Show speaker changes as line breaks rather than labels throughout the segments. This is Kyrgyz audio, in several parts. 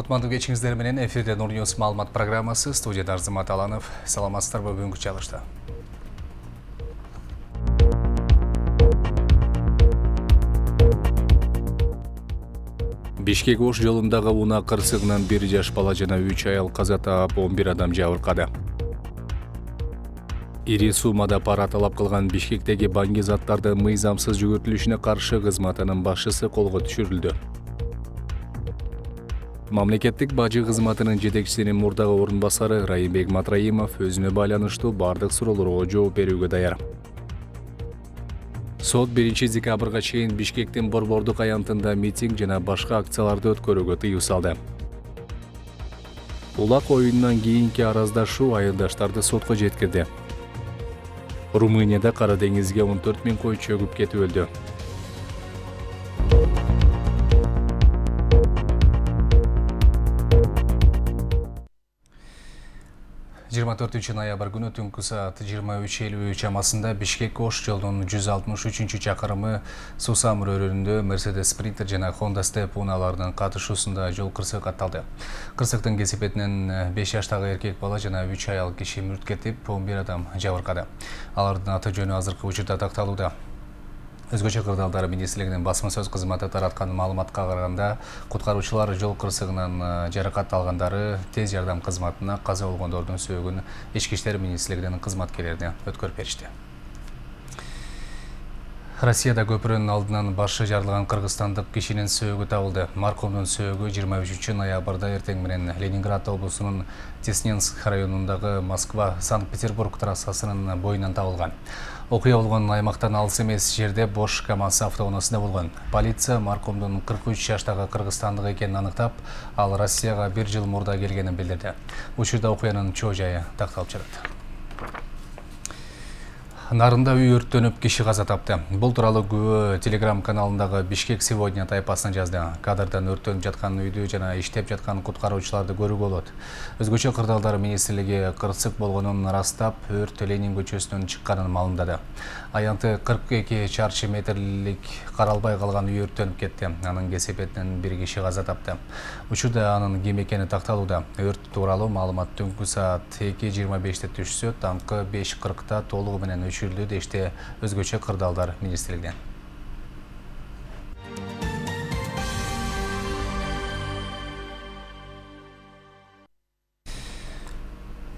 Кутмандуу кечиңиздер менен эфирде Нур Ньюс маалымат программасы, студияда Арзымат Аланов. Саламатсыздарбы, бүгүнкү чалышта. Бишкек Ош жолундагы унаа кырсыгынан 1 жаш бала жана 3 аял каза таап, 11 адам жабыркады. Ири суммада пара талап кылган Бишкектеги банги заттардын мыйзамсыз жүгүртүлүшүнө каршы кызматынын башчысы колго түшүрүлдү. Мамлекеттик бажы кызматынын жетекчисинин мурдагы орун басары Райымбек Матраимов өзүнө байланыштуу бардык суроолорго жооп берүүгө даяр. Сот 1 декабрга чейин Бишкектин Борбордук аянтында митинг жана башка акцияларды өткөрүүгө тыюу салды. Улак оюнунан кийинки араздашуу айылдаштарды сотко жеткирди. Румынияда Кара деңизге 14 000 кой чөгүп кетип өлдү. Ноябрь күнү түнкү саат 23:53 чамасында Бишкек Ош жолунун 163 чакырымы Сусамыр өрөөнүндө Mercedes Sprinter жана Honda Step унааларынын катышуусунда жол кырсыгы катталды. Кырсыктын кесепетинен 5 жаштагы эркек бала жана 3 аял киши мүрт кетип, 11 адам жабыркады. Алардын аты жөнү азыркы учурда такталууда. Өзгөчө кырдаалдар министрлигинин басма сөз кызматы тараткан маалыматка караганда, куткаруучулар жол кырсыгынан жаракат алгандары тез жардам кызматына, каза болгондордун сөөгүн Ички иштер министрлигинин кызматкерлерине өткөрүп беришти. Россияда көпүрөнүн алдынан башы жарылган кыргызстандык кишинин сөөгү табылды. Маркумдун сөөгү 23 ноябрда эртең менен Ленинград облусунун Тесненск районундагы Москва-Санкт-Петербург трассасынын боюнан табылган. Окуя болгон аймактан алыс эмес жерде бош КамАЗ автоунаасында болгон. Полиция маркумдун 43 жаштагы кыргызстандык экенин аныктап, ал Россияга 1 жыл мурда келгенин билдирди. Учурда окуянын чоо жайы такталып жатат. Нарында үй өрттөнүп, киши каза тапты. Бул тууралуу күбө Телеграм каналындагы Бишкек сегодня тайпасына жазды. Кадрдан өрттөнүп жаткан үйдү жана иштеп жаткан куткаруучуларды көрүүгө болот. Өзгөчө кырдаалдар министрлиги кырсык болгонун ырастап, өрт Ленин көчөсүнөн чыкканын маалымдады. Аянты 42 чарчы метрлик каралбай калган үй өрттөнүп кетти. Анын кесепетинен 1 киши каза тапты. Учурда анын ким экени такталууда. Өрт тууралуу маалымат түнкү саат 2:25 түшсө, таңкы 5:40 толугу менен өчүрүлдү дешти өзгөчө кырдаалдар министрлигинен.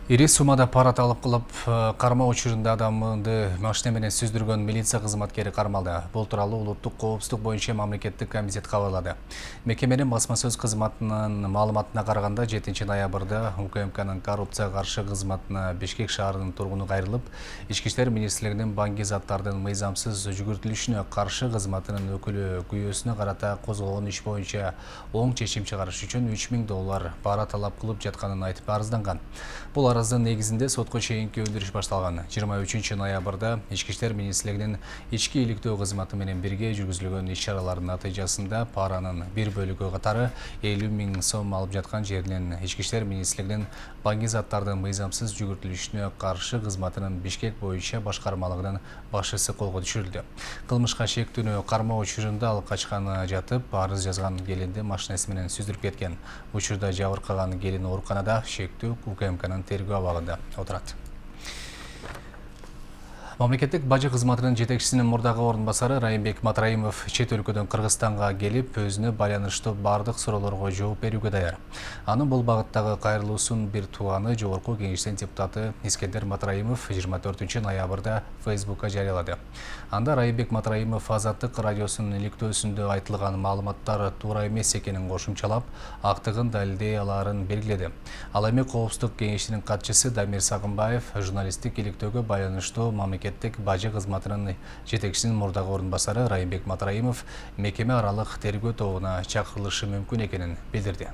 Ири суммада пара талап кылып, кармоо учурунда адамды машина менен сүздүргөн милиция кызматкери кармалды. Бул тууралуу улуттук коопсуздук боюнча мамлекеттик комитет кабарлады. Мекеменин басма сөз кызматынын маалыматына караганда 7 ноябрда УКМКнын коррупцияга каршы кызматына Бишкек шаарынын тургуну кайрылып, Ички иштер министрлигинин банги заттардын мыйзамсыз жүгүртүлүшүнө каршы кызматынын өкүлү күйөөсүнө карата козголгон иш боюнча оң чечим чыгарыш үчүн $3000 пара талап кылып жатканын айтып арызданган. Бул арыздын негизинде сотко чейинки өндүрүш башталган. 23 ноябрда Ички иштер министрлигинин ички иликтөө кызматы менен бирге жүргүзүлгөн иш-чаралардын натыйжасында паранын бир бөлүгү катары 50 000 сом алып жаткан жеринен Ички иштер министрлигинин банги заттардын мыйзамсыз жүгүртүлүшүнө каршы кызматынын Бишкек боюнча башкармалыгынын башчысы колго түшүрүлдү. Кылмышка шектүүнү кармоо учурунда ал качкан жатып, арыз жазган келинди машинасы менен сүздүрүп кеткен. Учурда жабыркаган келин ооруканада, шектүү УКМКнын тергөө абагында отурат. Мамлекеттик бажы кызматынын жетекчисинин мурдагы орун басары Райымбек Матраимов чет өлкөдөн Кыргызстанга келип, өзүнө байланыштуу бардык суроолорго жооп берүүгө даяр. Анын бул багыттагы кайрылуусун бир тууганы Жогорку Кеңештин депутаты Искендер Матраимов 24 ноябрда Фейсбукка жарыялады. Анда Райымбек Матраимов Азаттык радиосунун иликтөөсүндө айтылган маалыматтар туура эмес экенин кошумчалап, актыгын далилдей алаарын белгиледи. Ал эми Коопсуздук кеңешинин катчысы Дамир Сагынбаев журналисттик иликтөөгө байланыштуу мамлекеттик бажы кызматынын жетекчисинин мурдагы орун басары Райымбек Матраимов мекеме аралык тергөө тобуна чакырылышы мүмкүн экенин билдирди.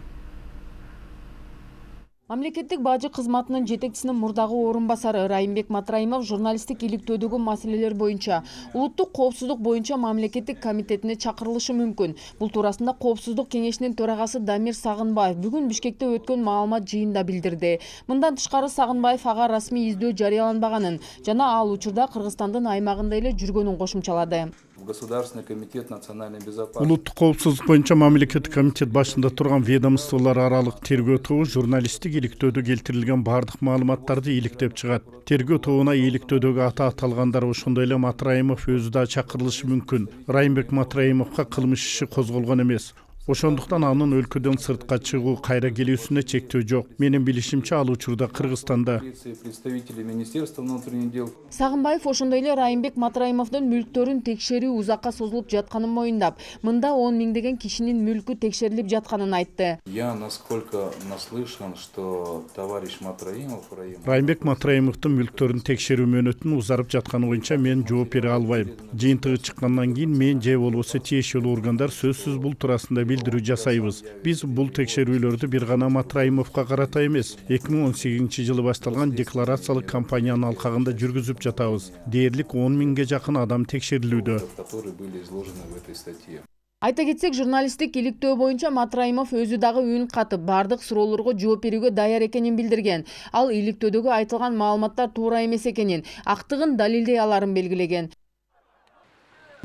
Мамлекеттик бажы кызматынын жетекчисинин мурдагы орун басары Райымбек Матраимов журналисттик иликтөөдөгү маселелер боюнча улуттук коопсуздук боюнча мамлекеттик комитетине чакырылышы мүмкүн. Бул туурасында Коопсуздук кеңешинин төрагасы Дамир Сагынбаев бүгүн Бишкекте өткөн маалымат жыйынында билдирди. Мындан тышкары Сагынбаев ага расмий издөө жарыяланбаганын жана ал учурда Кыргызстандын аймагында эле жүргөнүн кошумчалады.
Государственный комитет национальной безопасности.
Улуттук коопсуздук боюнча мамлекеттик комитет башында турган ведомстволор аралык тергөө тобу журналисттик иликтөөдө келтирилген бардык маалыматтарды иликтеп чыгат. Тергөө тобуна иликтөөдөгү аталгандар ошондой эле Матраимов өзү да чакырылышы мүмкүн. Райымбек Матраимовго кылмыш иши козголгон эмес. Ошондуктан анын өлкөдөн сыртка чыгуу, кайра келүүсүнө чектөө жок. Менин билишимче ал учурда Кыргызстанда.
Представители Министерства внутренних дел.
Сагынбаев ошондой эле Райымбек Матраимовдун мүлктөрүн текшерүү узакка созулуп жатканын моюндап, мында 10 миңдеген кишинин мүлкү текшерилип жатканын айтты.
Я насколько наслышан, что товарищ Матраимов
Райымбек Матраимовдун мүлктөрүн текшерүү мөөнөтүнүн узарып жатканы боюнча мен жооп бере албайм. Жыйынтыгы чыккандан кийин мен же болбосо тиешелүү органдар сөзсүз бул туурасында билдирүү жасайбыз. Биз бул текшерүүлөрдү бир гана Матраимовго карата эмес, 2018-жылы башталган декларациялык кампаниянын алкагында жүргүзүп жатабыз. Дээрлик 10 миңге жакын адам текшерилүүдө.
которые были изложены в этой статье.
Айта кетсек, журналисттик иликтөө боюнча Матраимов өзү дагы үн катып, бардык суроолорго жооп берүүгө даяр экенин билдирген. Ал иликтөөдөгү айтылган маалыматтар туура эмес экенин, актыгын далилдей аларын белгилеген.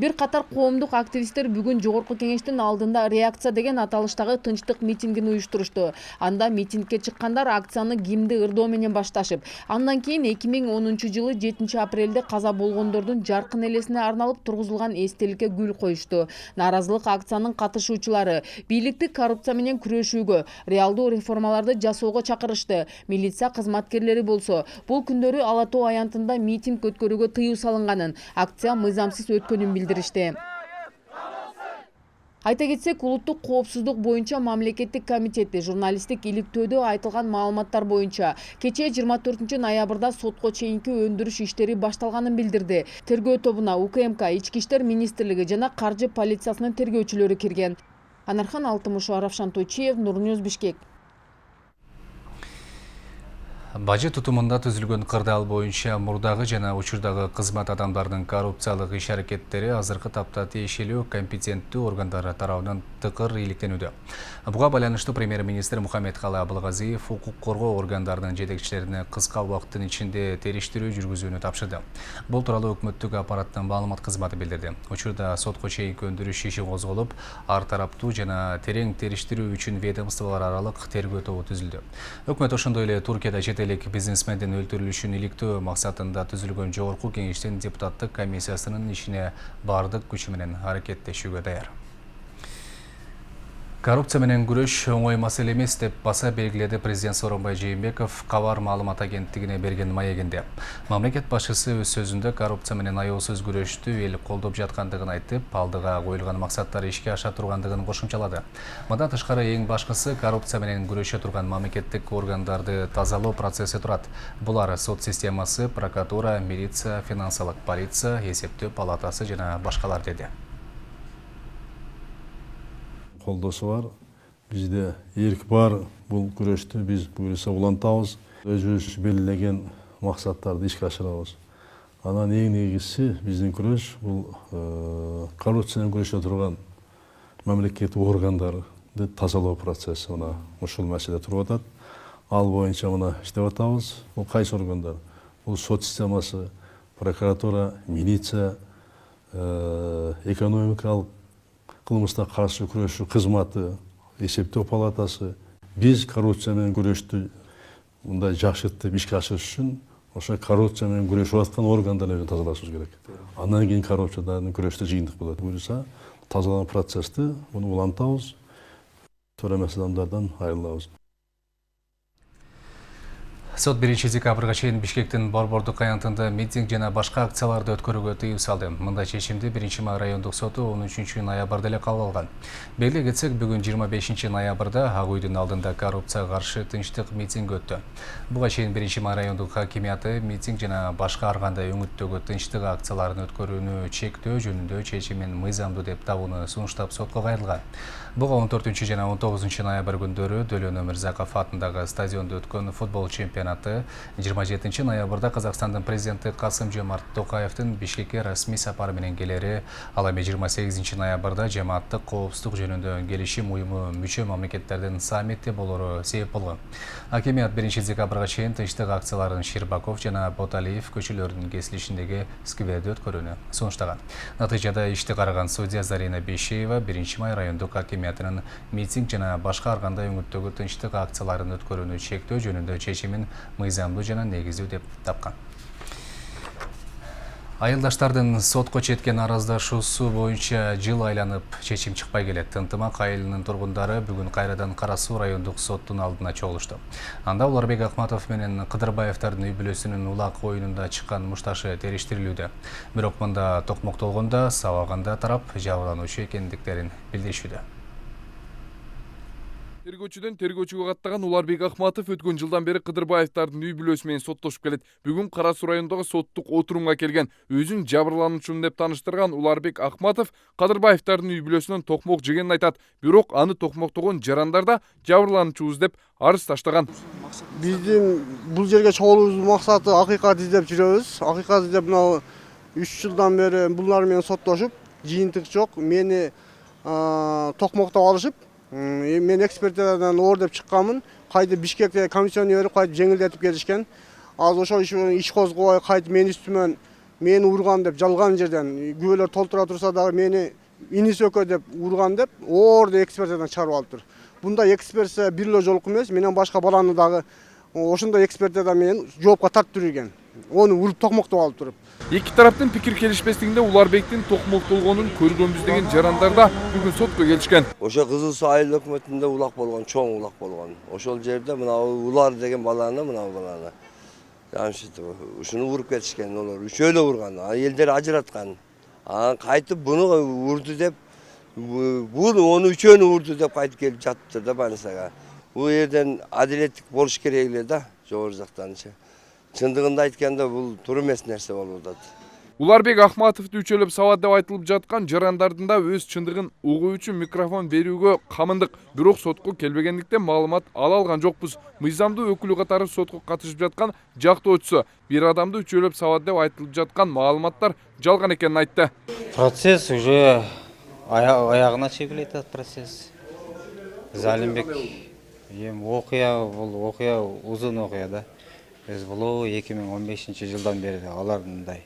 Бир катар коомдук активисттер бүгүн жогорку кеңештин алдында реакция деген аталыштагы тынчтык митингин уюштурушту. Анда митингге чыккандар акцияны гимнди ырдоо менен башташып, андан кийин 2010-жылы 7-апрелде каза болгондордун жаркын элесине арналып тургузулган эстеликке гүл коюшту. Нааразылык акциянын катышуучулары бийликти коррупция менен күрөшүүгө, реалдуу реформаларды жасоого чакырышты. Милиция кызматкерлери болсо, бул күндөрү Ала Тоо аянтында митинг өткөрүүгө тыюу салынганын, акция мыйзамсыз өткөнүн билдиришти. Айта кетсек, улуттук коопсуздук боюнча мамлекеттик комитети журналисттик иликтөөдө айтылган маалыматтар боюнча кечээ 24 ноябрда сотко чейинки өндүрүш иштери башталганын билдирди. Тергөө тобуна УКМК, Ички иштер министрлиги жана каржы полициясынын тергөөчүлөрү кирген. Анархан Алтымышева, Равшан Тойчиев, Нурньюз, Бишкек.
Бажы тутумунда түзүлгөн кырдаал боюнча мурдагы жана учурдагы кызмат адамдарынын коррупциялык иш-аракеттери азыркы тапта тиешелүү компетенттүү органдар тарабынан тыкыр иликтенүүдө. Буга байланыштуу премьер-министр Мухаммедкалы Абылгазиев укук коргоо органдарынын жетекчилерине кыска убакыттын ичинде териштирүү жүргүзүүнү тапшырды. Бул тууралуу өкмөттүк аппараттын маалымат кызматы билдирди. Учурда сотко чейинки өндүрүш иши козголуп, ар тараптуу жана терең териштирүү үчүн ведомстволор аралык тергөө тобу түзүлдү. Өкмөт ошондой эле Туркияда чет бизнесмендин өлтүрүлүшүн иликтөө максатында түзүлгөн жогорку кеңештин депутаттык комиссиясынын ишине бардык күчү менен аракеттешүүгө даяр. Коррупция менен күрөш оңой маселе эмес деп баса белгиледи президент Сооронбай Жээнбеков Кабар маалымат агенттигине берген маегинде. Мамлекет башчысы өз сөзүндө коррупция менен аяосуз күрөштү эл колдоп жаткандыгын айтып, алдыга коюлган максаттар ишке аша тургандыгын кошумчалады. Мындан тышкары эң башкысы коррупция менен күрөшө турган мамлекеттик органдарды тазалоо процесси турат. Булар сот системасы, прокуратура, милиция, финансылык полиция, эсептөө палатасы жана башкалар деди.
Колдосу бар. Бизде эрк бар. Бул күрөштү биз буюрса улантабыз. Өзүбүз белгилеген максаттарды ишке ашырабыз. Анан эң негизгиси биздин күрөш бул коррупция менен күрөшө турган мамлекеттик органдарды тазалоо процесси. Мына ушул маселе туруп атат. Ал боюнча мына иштеп атабыз. Бул кайсы органдар? Бул сот системасы, прокуратура, милиция, экономикалык кылмышка каршы күрөшүү кызматы, эсептөө палатасы. Биз коррупция менен күрөштү мындай жакшыртып ишке ашырыш үчүн ошо коррупция менен күрөшүп аткан органдарды тазалашыбыз керек. Андан кийин коррупциядан күрөштө жыйынтык болот. Буюрса тазаланган процессти муну улантабыз, төрөмөс адамдардан айрылабыз.
Сот 1 декабрга чейин Бишкектин Борбордук аянтында митинг жана башка акцияларды өткөрүүгө тыюу салды. Мындай чечимди 1 райондук соту 13 ноябрда эле кабыл алган. Белгилей кетсек, бүгүн 25 ноябрда Ак үйдүн алдында коррупцияга каршы тынчтык митинг өттү. Буга чейин 1 райондук хакимияты митинг жана башка ар кандай өңүттөгү тынчтык акцияларын өткөрүүнү чектөө жөнүндө чечимин мыйзамдуу деп табууну сунуштап сотко кайрылган. Буга 14 жана 19 ноябрь күндөрү Дөлөн Өмүрзаков атындагы стадиондо өткөн футбол чемпионаты, 27 ноябрда Казакстандын президенти Касым-Жомарт Токаевдин Бишкекке расмий сапары менен келери, ал эми 28 ноябрда жамааттык коопсуздук жөнүндө келишим уюму мүчө мамлекеттердин саммити болору себеп болгон. Хакимият 1 декабрга чейин тынчтык акцияларын Ширбаков жана Боталиев көчөлөрүнүн кесилишиндеги скверде өткөрүүнү сунуштаган. Натыйжада ишти караган судья Зарина Бейшеева 1 май райондук хакимиятынын митинг жана башка ар кандай өңүттөгү тынчтык акцияларын өткөрүүнү чектөө жөнүндө чечимин мыйзамдуу жана негиздүү деп тапкан. Айылдаштардын сотко четкен араздашуусу боюнча жыл айланып чечим чыкпай келет. Ынтымак айылынын тургундары бүгүн кайрадан Кара Суу райондук соттун алдына чогулушту. Анда Уларбек Акматов менен Кыдырбаевдардын үй бүлөсүнүн улак оюнунда чыккан мушташы териштирилүүдө. Бирок мында токмоктолгондо сабаганда тарап жабырлануучу экендиктерин билдиришүүдө.
Тергөөчүдөн тергөөчүгө каттаган Уларбек Акматов өткөн жылдан бери Кыдырбаевдардын үй бүлөсү менен соттошуп келет. Бүгүн Кара Суу районундагы соттук отурумга келген. Өзүн жабырлануучумун деп тааныштырган Уларбек Акматов Кыдырбаевдардын үй бүлөсүнөн токмок жегенин айтат. Бирок аны токмоктогон жарандар да жабырлануучубуз деп арыз таштаган.
Биздин бул жерге чогулуубуздун максаты акыйкат издеп жүрөбүз. Акыйкат издеп мына 3 жылдан бери булар менен соттошуп, жыйынтык жок. Мени токмоктоп алышып, мен экспертизадан оор деп чыкканмын. Кайда Бишкекте комиссионер берип, кайда жеңилдетип келишкен. Азыр ошол иш козгобой, кайда мен үстүмөн мени урган деп жалган жерден күбөлөр толтура турса дагы мени инисөкө деп урган деп оор деп экспертизадан чыгарып алыптыр. Бундай экспертиза бир эле жолку эмес, менен башка баланы дагы ошондой экспертиза менен жоопко тартып жүргөн. Оны уруп токмоктоп алып туруп.
Эки тараптын пикир келишпестигинде Уларбектин токмоктолгонун көргөнбүз деген жарандар да бүгүн сотко келишкен.
Ошо Кызыл Суу айыл өкмөтүндө улак болгон, чоң улак болгон. Ошол жерде мына Улар деген баланы, мына баланы Жамшитов ушуну уруп кетишкен. Олар үчөө эле урган. Элдер ажыраткан. Кайтып буну урду деп, бул onu үчөөнү урду деп кайтып келип жатыптыр да больницага. Бул жерден адилеттик болуш керек эле да, жогору жактанчы. Чындыгында айтканда бул туура эмес нерсе болуп атат.
Уларбек Акматовду үчөлөп сабат деп айтылып жаткан жарандардын да өз чындыгын угуу үчүн микрофон берүүгө камындык. Бирок сотко келбегендиктен маалымат ала алган жокпуз. Мыйзамдуу өкүлү катары сотко катышып жаткан жактоочусу бир адамды үчөлөп сабат деп айтылып жаткан маалыматтар жалган экенин айтты.
Процесс уже аягына чегилет этот процесс. Залимбек окуя, бул окуя узун окуя да. Biz bunu 2015 жылдан бери алардындай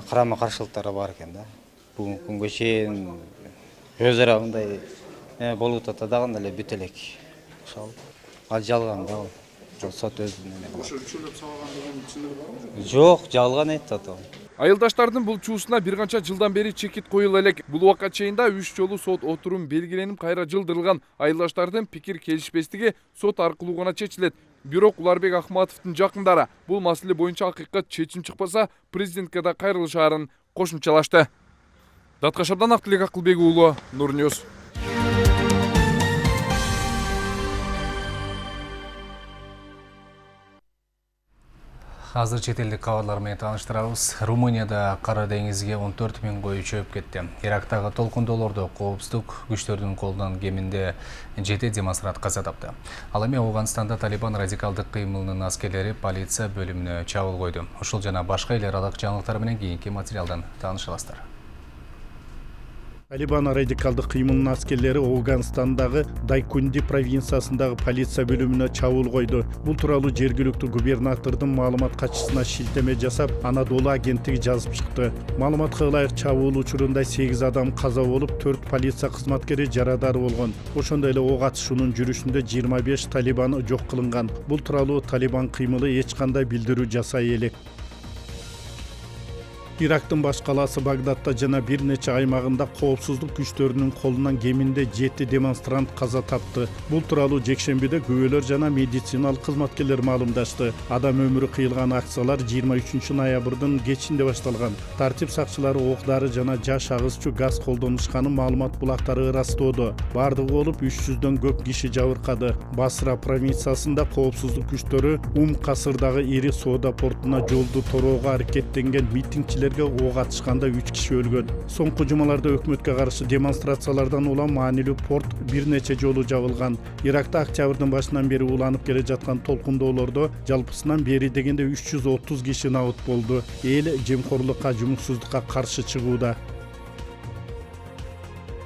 карама каршылыктары бар экен да. Бүгүнкү күнгө чейин өз ара мындай болуп атат дагы эле бүт элек. Ошол ал жалган да. Сот өзүнүн. Ошо үчөлөп сабаган деген чындыгы барбы? Жок, жалган айтып атат.
Айылдаштардын бул чуусуна бир канча жылдан бери чекит коюла элек. Бул убакка чейинде 3 жолу сот отурум белгиленип кайра жылдырылган. Айылдаштардын пикир келишпестиги сот аркылуу гана чечилет. Бирок Уларбек Акматовдун жакындары бул маселе боюнча акыйкат чечим чыкпаса, президентке да кайрылышаарын кошумчалашты. Даткашардан Актылек Акылбек уулу, Нур Ньюс.
Азыр чет элдик кабарлар менен тааныштырабыз. Румынияда Кара деңизге 14 000 кою чөп кетти. Ирактагы толкундоолордо коопсуздук күчтөрдүн колунан кеминде 7 демонстрант каза тапты. Ал эми Афганстанда Талибан радикалдык кыймылынын аскерлери полиция бөлүмүнө чабуул койду. Ушул жана башка эл аралык жаңылыктар менен кийинки материалдан тааныша аласыздар.
Талибан радикалдык кыймылынын аскерлери Афганстандагы Дайкунди провинциясындагы полиция бөлүмүнө чабуул койду. Бул тууралуу жергиликтүү губернатордун маалымат катчысына шилтеме жасап, Анадолу агенттиги жазып чыкты. Маалыматка ылайык чабуул учурунда 8 адам каза болуп, 4 полиция кызматкери жарадар болгон. Ошондой эле ок атышуунун жүрүшүндө 25 талибан жок кылынган. Бул тууралуу Талибан кыймылы эч кандай билдирүү жасай элек. Ирактын баш калаасы Багдадта жана бир нече аймагында коопсуздук күчтөрүнүн колунан кеминде 7 демонстрант каза тапты. Бул тууралуу жекшембиде күбөлөр жана медициналык кызматкерлер маалымдашты. Адам өмүрү кыйылган акциялар 23 ноябрдын кечинде башталган. Тартип сакчылары ок-дары жана жаш агызчу газ колдонушканын маалымат булактары ырастоодо. Бардыгы болуп 300дөн көп киши жабыркады. Басра провинциясында коопсуздук күчтөрү касырдагы ири соода портуна жолду тороого аракеттенген митингчилерге ок атышканда 3 киши өлгөн. Соңку жумаларда өкмөткө каршы демонстрациялардан улам маанилүү порт бир нече жолу жабылган. Иракта октябрдын башынан бери уланып келе жаткан толкундоолордо жалпысынан бери дегенде 330 киши набыт болду. Эл жемкорлукка, жумушсуздукка каршы чыгууда.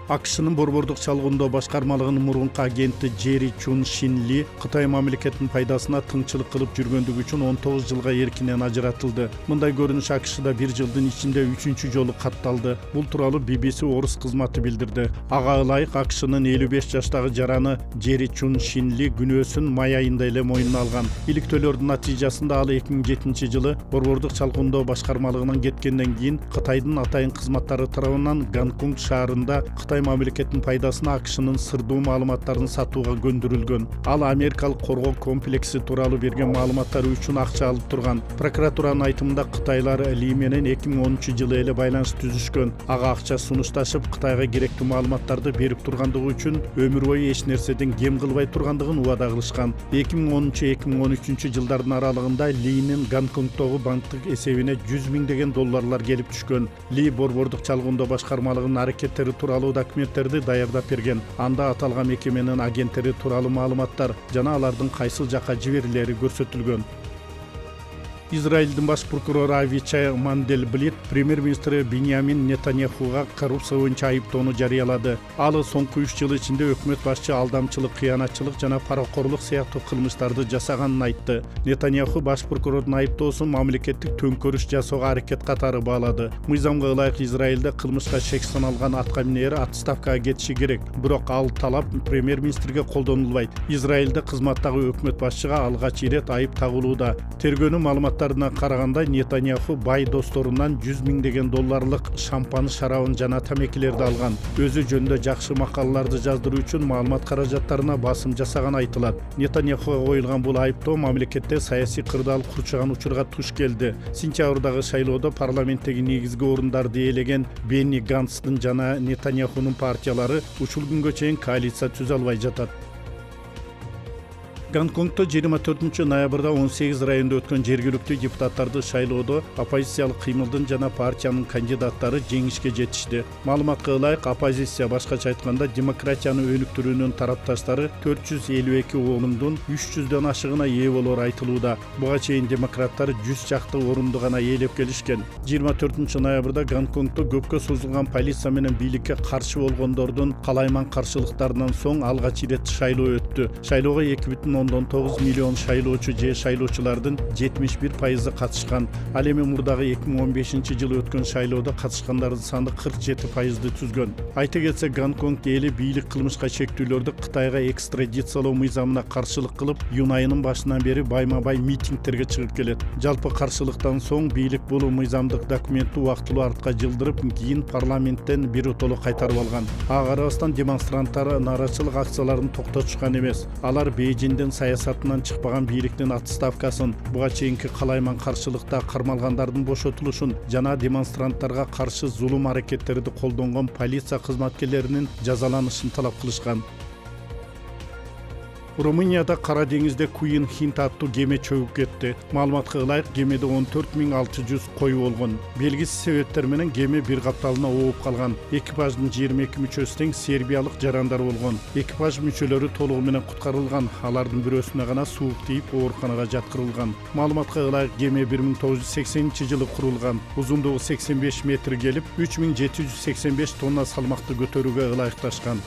АКШнын борбордук чалгындоо башкармалыгынын мурунку агенти Джерри Чун Шин Ли Кытай мамлекетинин пайдасына тыңчылык кылып жүргөндүгү үчүн 19 жылга эркинен ажыратылды. Мындай көрүнүш АКШда бир жылдын ичинде 3-чү жолу катталды. Бул тууралуу BBC орус кызматы билдирди. Ага ылайык АКШнын 55 жаштагы жараны Джерри Чун Шин Ли күнөөсүн май айында эле мойнуна алган. Иликтөөлөрдүн натыйжасында ал 2007 жылы борбордук чалгындоо башкармалыгынан кеткенден кийин Кытайдын атайын кызматтары тарабынан Гонконг шаарында Кытай мамлекетинин пайдасына АКШнын сырдуу маалыматтарын сатууга көндүрүлгөн. Ал америкалык коргоо комплекси тууралуу берген маалыматтары үчүн акча алып турган. Прокуратуранын айтымында Кытайлар Ли менен 2013 жылы эле байланыш түзүшкөн. Ага акча сунушташып, Кытайга керектүү маалыматтарды берип тургандыгы үчүн өмүр бою эч нерседен кем кылбай тургандыгын убада кылышкан. 2013-2013 жылдардын аралыгында Линин Гонконгдогу банктык эсебине 100 миңдеген долларлар келип түшкөн. Ли борбордук чалгындоо башкармалыгынын аракеттери тууралуу документтерди даярдап берген. Анда аталган мекеменин агенттери тууралуу маалыматтар жана алардын кайсыл жакка жиберилери көрсөтүлгөн. Израилдин баш прокурору Авичай Мандельблит премьер-министри Биньямин Нетаньяхуга коррупция боюнча айыптоону жарыялады. Ал соңку 3 жыл ичинде өкмөт башчы алдамчылык, кыянатчылык жана паракорлук сыяктуу кылмыштарды жасаганын айтты. Нетаньяху баш прокурордун айыптоосун мамлекеттик төңкөрүш жасоого аракет катары баалады. Мыйзамга ылайык Израилде кылмышка шек саналган аткаминер отставкага кетиши керек. Бирок ал талап премьер-министрге колдонулбайт. Израилде кызматтагы өкмөт башчыга алгач ирет айып тагылууда. Тергөөнүн маалыматтарына караганда Нетаньяху бай досторунан 100 миңдеген долларлык шампан шарабын жана тамекилерди алган. Өзү жөнүндө жакшы макалаларды жаздыруу үчүн маалымат каражаттарына басым жасаган айтылат. Нетаньяхуга коюлган бул айыптоо мамлекетте саясий кырдаал курчаган учурга туш келди. Сентябрдагы шайлоодо парламенттеги негизги орундарды ээлеген Бенни Ганстын жана Нетаньяхунун партиялары ушул күнгө чейин коалиция түзө албай жатат. Гонконгдо 24 ноябрда 18 районда өткөн жергиликтүү депутаттарды шайлоодо оппозициялык кыймылдын жана партиянын кандидаттары жеңишке жетишти. Маалыматка ылайык, оппозиция башкача айтканда демократияны өнүктүрүүнүн тарапташтары 452 орундун 300дөн ашыгына ээ болоору айтылууда. Буга чейин демократтар 100 чакты орунду гана ээлеп келишкен. 24 ноябрда Гонконгдо көпкө созулган полиция менен бийликке каршы болгондордун калайман каршылыктарынан соң алгач ирет шайлоо өттү. Шайлоого 2,9 миллион шайлоочу же шайлоочулардын 71% катышкан. Ал эми мурдагы 2015 жылы өткөн шайлоодо катышкандардын саны 47%ды түзгөн. Айта кетсек, Гонконг эли бийлик кылмышка чектүүлөрдү Кытайга экстрадициялоо мыйзамына каршылык кылып, июнь айынын башынан бери байма-бай митингтерге чыгып келет. Жалпы каршылыктан соң бийлик бул мыйзамдык документти убактылуу артка жылдырып, кийин парламенттен биротоло кайтарып алган. Ага карабастан демонстранттар нааразычылык акцияларын токтотушкан эмес. Алар Бейжиңдин саясатынан чыкпаган бийликтин отставкасын, буга чейинки калайман каршылыкта кармалгандардын бошотулушун жана демонстранттарга каршы зулум аракеттерди колдонгон полиция кызматкерлеринин жазаланышын талап кылышкан. Румынияда Кара деңизде Queen Hind аттуу кеме чөгүп кетти. Маалыматка ылайык, кемеде 14600 кой болгон. Белгисиз себептер менен кеме бир капталына ооп калган. Экипаждын 22 мүчөсү тең сербиялык жарандар болгон. Экипаж мүчөлөрү толугу менен куткарылган. Алардын бирөөсүнө гана суук тийип ооруканага жаткырылган. Маалыматка ылайык, кеме 1980 жылы курулган. Узундугу 85 метр келип, 3785 тонна салмакты көтөрүүгө ылайыкташкан.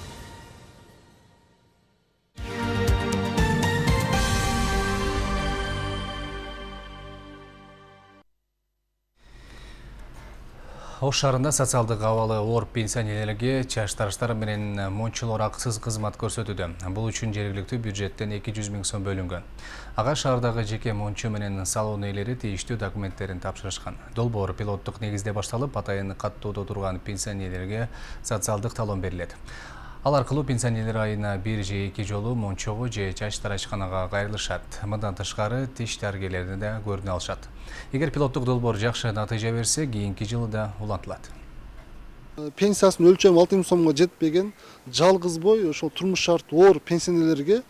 Ош шаарында социалдык абалы оор пенсионерлерге чачтарыштар менен мончолор акысыз кызмат көрсөтүүдө. Бул үчүн жергиликтүү бюджеттен 200 000 сом бөлүнгөн. Ага шаардагы жеке мончо менен салон ээлери тийиштүү документтерин тапшырышкан. Долбоор пилоттук негизде башталып, атайын каттоодо турган пенсионерлерге социалдык талон берилет. Ал аркылуу пенсионерлер айына 1 же 2 жолу мончого же чач тарачканага кайрылышат. Мындан тышкары тиш дарыгерлерди да көрүнө алышат. Эгер пилоттук долбоор жакшы натыйжа берсе, кийинки жылы да улантылат.
Пенсиясынын өлчөмү 6 000 сомго жетпеген жалгыз бой ошол турмуш шарты оор пенсионерлерге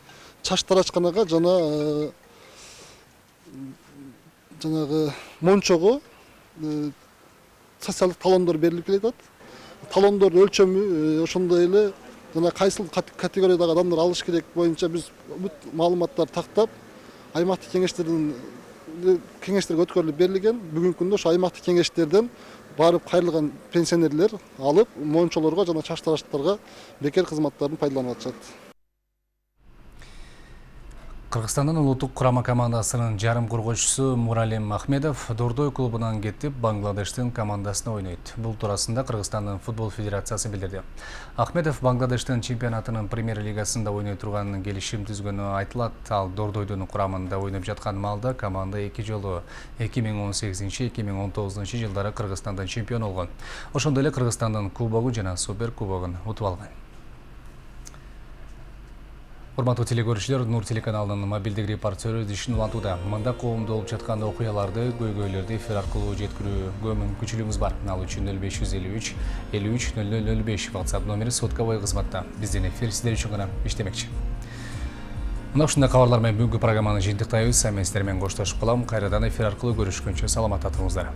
чач тарачканага жанагы мончого социалдык талондор берилип келатат. Талондордун өлчөмү ошондой эле жана кайсыл категориядагы адамдар алыш керек боюнча биз бүт маалыматтарды тактап аймактык кеңештерге өткөрүлүп берилген. Бүгүнкү күндө ошо аймактык кеңештерден барып кайрылган пенсионерлер алып мончолорго жана чач тарачтарга бекер кызматтарын пайдаланып атышат.
Кыргызстандын улуттук курама командасынын жарым коргоочусу Муралим Ахмедов Дордой клубунан кетип, Бангладештин командасына ойнойт. Бул туурасында Кыргызстандын футбол федерациясы билдирди. Ахмедов Бангладештин чемпионатынын премьер-лигасында ойной турган келишим түзгөнү айтылат. Ал Дордойдун курамында ойноп жаткан маалда команда 2 жолу 2018-2019 жылдары Кыргызстандан чемпион болгон. Ошондой эле Кыргызстандын кубогу жана супер кубогун утуп алган. Урматтуу телекөрүүчүлөр, Нур телеканалынын мобилдик репортеры ишин улантууда. Мында коомдо болуп жаткан окуяларды, көйгөйлөрдү эфир аркылуу жеткирүүгө мүмкүнчүлүгүңүз бар. Ал үчүн 0553 53 0005 WhatsApp номери сотковой кызматта. Биздин эфир сиздер үчүн гана иштемекчи. Мына ушундай кабарлар менен бүгүнкү программаны жыйынтыктайбыз. Мен сиздер менен коштошуп калам. Кайрадан эфир аркылуу көрүшкөнчө саламатта туруңуздар.